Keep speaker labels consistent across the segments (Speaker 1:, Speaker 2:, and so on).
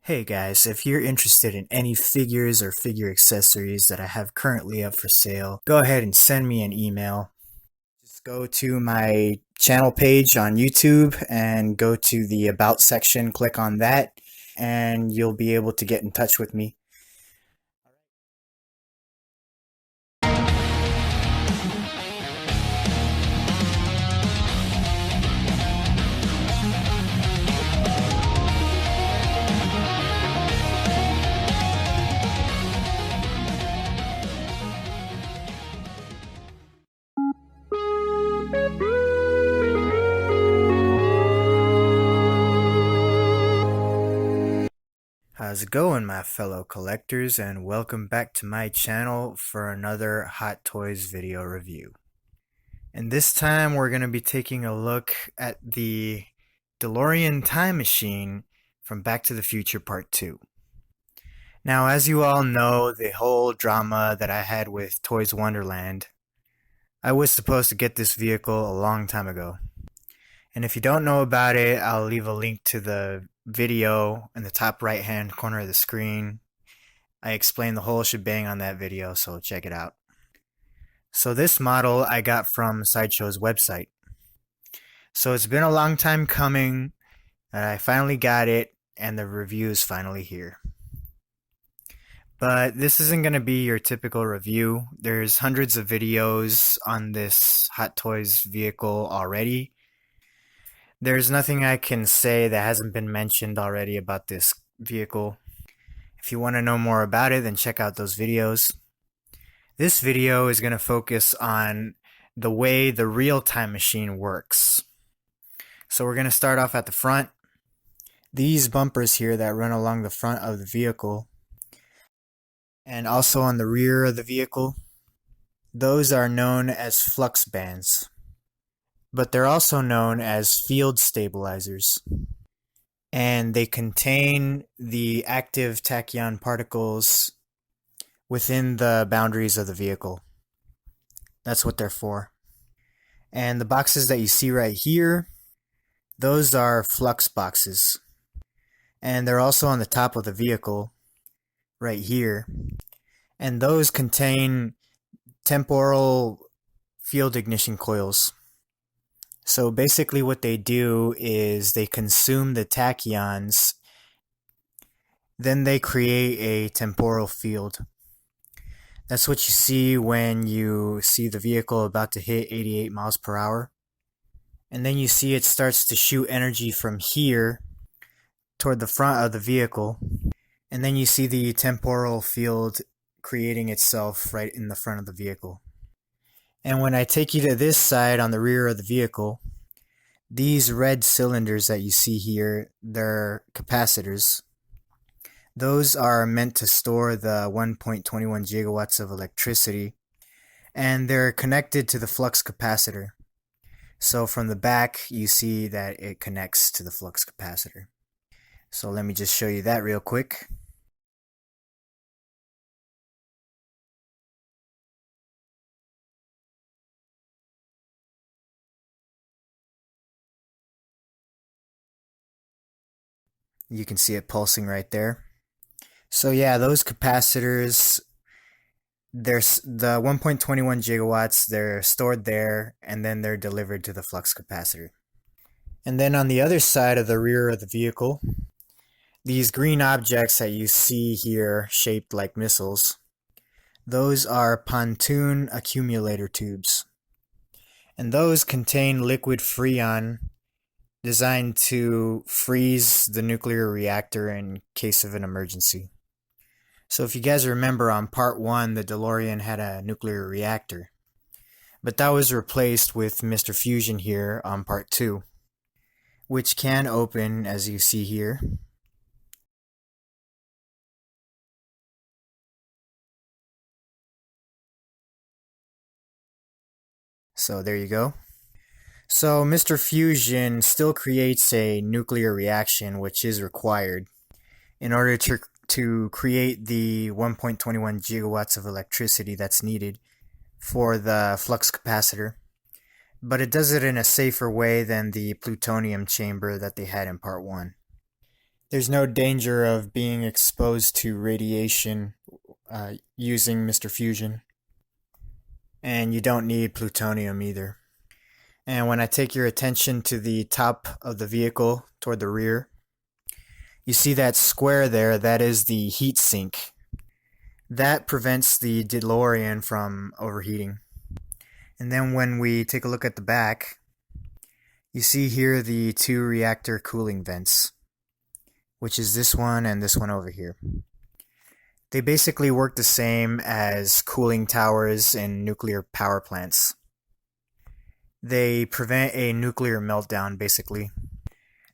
Speaker 1: Hey guys, if you're interested in any figures or figure accessories that I have currently up for sale, go ahead and send me an email. Just go to my channel page on YouTube and go to the About section, click on that, and you'll be able to get in touch with me. How's it going, my fellow collectors, and welcome back to my channel for another Hot Toys video review. And this time we're going to be taking a look at the Delorean time machine from Back to the Future Part 2. Now, as you all know, the whole drama that I had with Toys Wonderland, I was supposed to get this vehicle a long time ago. And if you don't know about it, I'll leave a link to the video in the top right hand corner of the screen. I explain the whole shebang on that video, so check it out. So this model I got from Sideshow's website. So it's been a long time coming, and I finally got it, and the review is finally here. But this isn't going to be your typical review. There's hundreds of videos on this Hot Toys vehicle already. There's nothing I can say that hasn't been mentioned already about this vehicle. If you want to know more about it, then check out those videos. This video is going to focus on the way the real time machine works. So we're going to start off at the front. These bumpers here that run along the front of the vehicle and also on the rear of the vehicle, those are known as flux bands. But they're also known as field stabilizers. And they contain the active tachyon particles within the boundaries of the vehicle. That's what they're for. And the boxes that you see right here, those are flux boxes. And they're also on the top of the vehicle, right here. And those contain temporal field ignition coils. So basically what they do is they consume the tachyons, then they create a temporal field. That's what you see when you see the vehicle about to hit 88 miles per hour. And then you see it starts to shoot energy from here toward the front of the vehicle. And then you see the temporal field creating itself right in the front of the vehicle. And when I take you to this side on the rear of the vehicle, these red cylinders that you see here, they're capacitors. Those are meant to store the 1.21 gigawatts of electricity, and they're connected to the flux capacitor. So from the back, you see that it connects to the flux capacitor. So let me just show you that real quick. You can see it pulsing right there. So yeah, those capacitors, there's the 1.21 gigawatts, they're stored there, and then they're delivered to the flux capacitor. And then on the other side of the rear of the vehicle, these green objects that you see here shaped like missiles, those are pontoon accumulator tubes. And those contain liquid freon designed to freeze the nuclear reactor in case of an emergency. So if you guys remember, on part 1, the DeLorean had a nuclear reactor. But that was replaced with Mr. Fusion here on part 2, which can open, as you see here. So there you go. So Mr. Fusion still creates a nuclear reaction, which is required in order to create the 1.21 gigawatts of electricity that's needed for the flux capacitor. But it does it in a safer way than the plutonium chamber that they had in part 1. There's no danger of being exposed to radiation using Mr. Fusion. And you don't need plutonium either. And when I take your attention to the top of the vehicle toward the rear, you see that square there, that is the heat sink. That prevents the DeLorean from overheating. And then when we take a look at the back, you see here the two reactor cooling vents, which is this one and this one over here. They basically work the same as cooling towers in nuclear power plants. They prevent a nuclear meltdown, basically.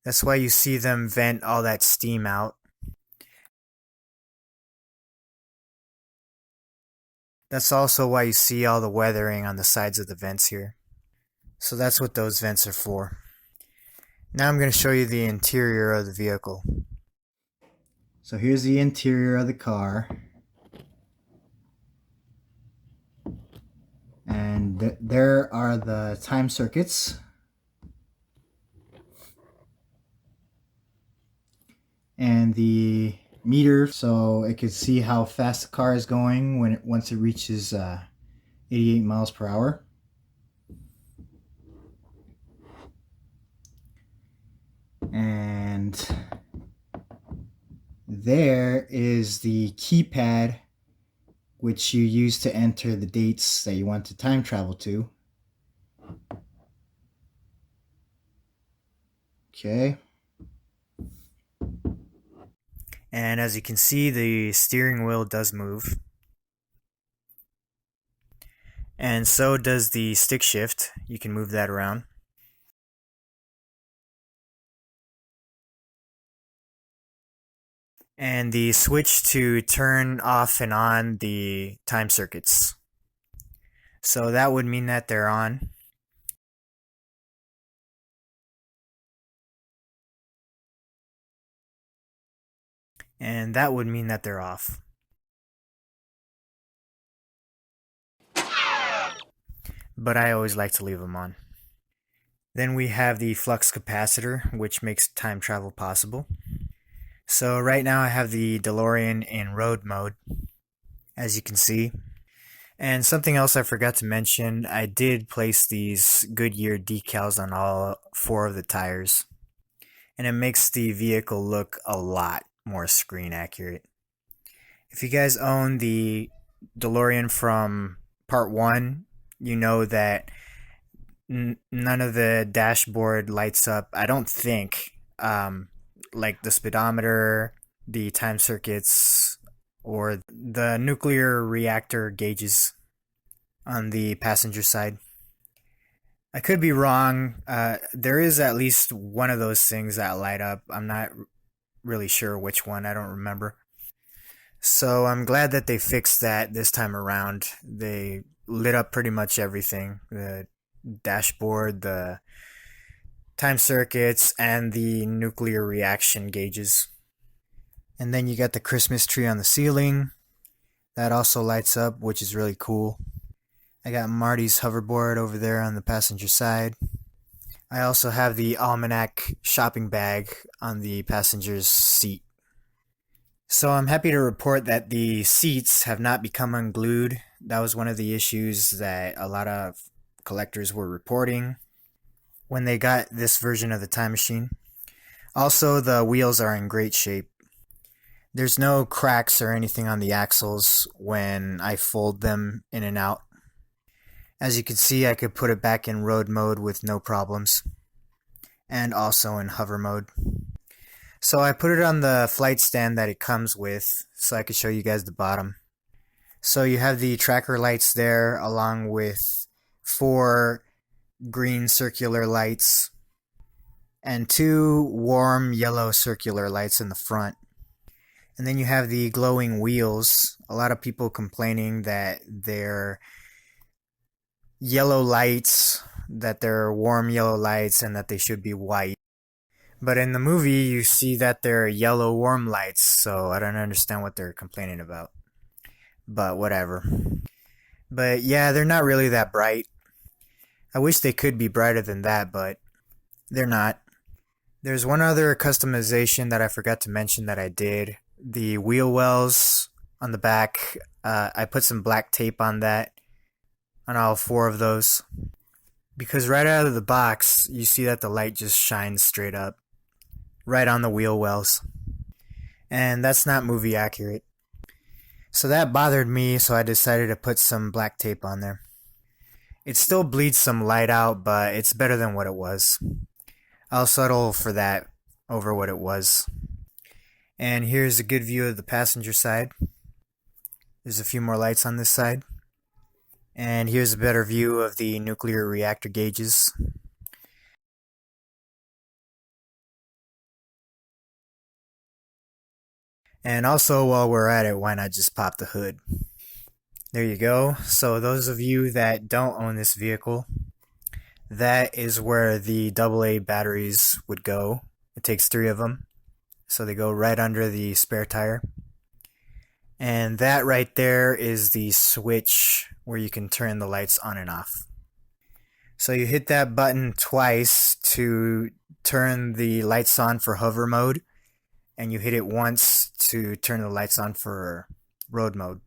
Speaker 1: That's why you see them vent all that steam out. That's also why you see all the weathering on the sides of the vents here. So that's what those vents are for. Now I'm going to show you the interior of the vehicle. So here's the interior of the car. And there are the time circuits. And the meter, so it could see how fast the car is going once it reaches 88 miles per hour. And there is the keypad, which you use to enter the dates that you want to time travel to. Okay. And as you can see, the steering wheel does move. And so does the stick shift. You can move that around. And the switch to turn off and on the time circuits. So that would mean that they're on. And that would mean that they're off. But I always like to leave them on. Then we have the flux capacitor, which makes time travel possible. So right now I have the DeLorean in road mode, as you can see. And something else I forgot to mention, I did place these Goodyear decals on all 4 of the tires. And it makes the vehicle look a lot more screen accurate. If you guys own the DeLorean from part 1, you know that none of the dashboard lights up, I don't think. Like the speedometer, the time circuits, or the nuclear reactor gauges on the passenger side. I could be wrong. There is at least one of those things that light up. I'm not really sure which one. I don't remember. So I'm glad that they fixed that this time around. They lit up pretty much everything. The dashboard, the time circuits, and the nuclear reaction gauges. And then you got the Christmas tree on the ceiling. That also lights up, which is really cool. I got Marty's hoverboard over there on the passenger side. I also have the almanac shopping bag on the passenger's seat. So I'm happy to report that the seats have not become unglued. That was one of the issues that a lot of collectors were reporting when they got this version of the time machine. Also, the wheels are in great shape. There's no cracks or anything on the axles when I fold them in and out. As you can see, I could put it back in road mode with no problems, and also in hover mode. So I put it on the flight stand that it comes with, so I could show you guys the bottom. So you have the tracker lights there, along with 4 green circular lights and 2 warm yellow circular lights in the front. And then you have the glowing wheels. A lot of people complaining that they're yellow lights, that they're warm yellow lights, and that they should be white. But in the movie, you see that they're yellow warm lights, so I don't understand what they're complaining about. But whatever. But yeah, they're not really that bright. I wish they could be brighter than that, but they're not. There's one other customization that I forgot to mention that I did. The wheel wells on the back, I put some black tape on that, on all four of those. Because right out of the box, you see that the light just shines straight up, right on the wheel wells. And that's not movie accurate. So that bothered me, so I decided to put some black tape on there. It still bleeds some light out, but it's better than what it was. I'll settle for that over what it was. And here's a good view of the passenger side. There's a few more lights on this side. And here's a better view of the nuclear reactor gauges. And also, while we're at it, why not just pop the hood? There you go. So those of you that don't own this vehicle, that is where the AA batteries would go. It takes 3 of them. So they go right under the spare tire. And that right there is the switch where you can turn the lights on and off. So you hit that button twice to turn the lights on for hover mode, and you hit it once to turn the lights on for road mode.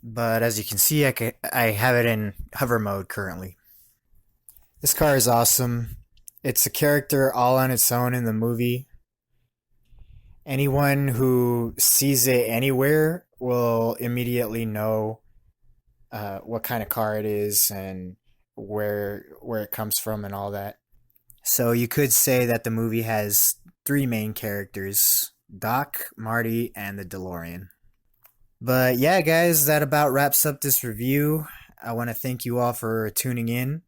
Speaker 1: But as you can see, I have it in hover mode currently. This car is awesome. It's a character all on its own in the movie. Anyone who sees it anywhere will immediately know what kind of car it is and where it comes from and all that. So you could say that the movie has 3 main characters: Doc, Marty, and the Delorean. But yeah, guys, that about wraps up this review. I want to thank you all for tuning in.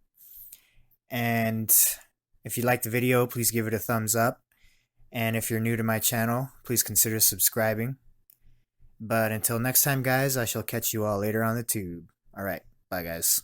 Speaker 1: And if you liked the video, please give it a thumbs up. And if you're new to my channel, please consider subscribing. But until next time, guys, I shall catch you all later on the tube. Alright, bye guys.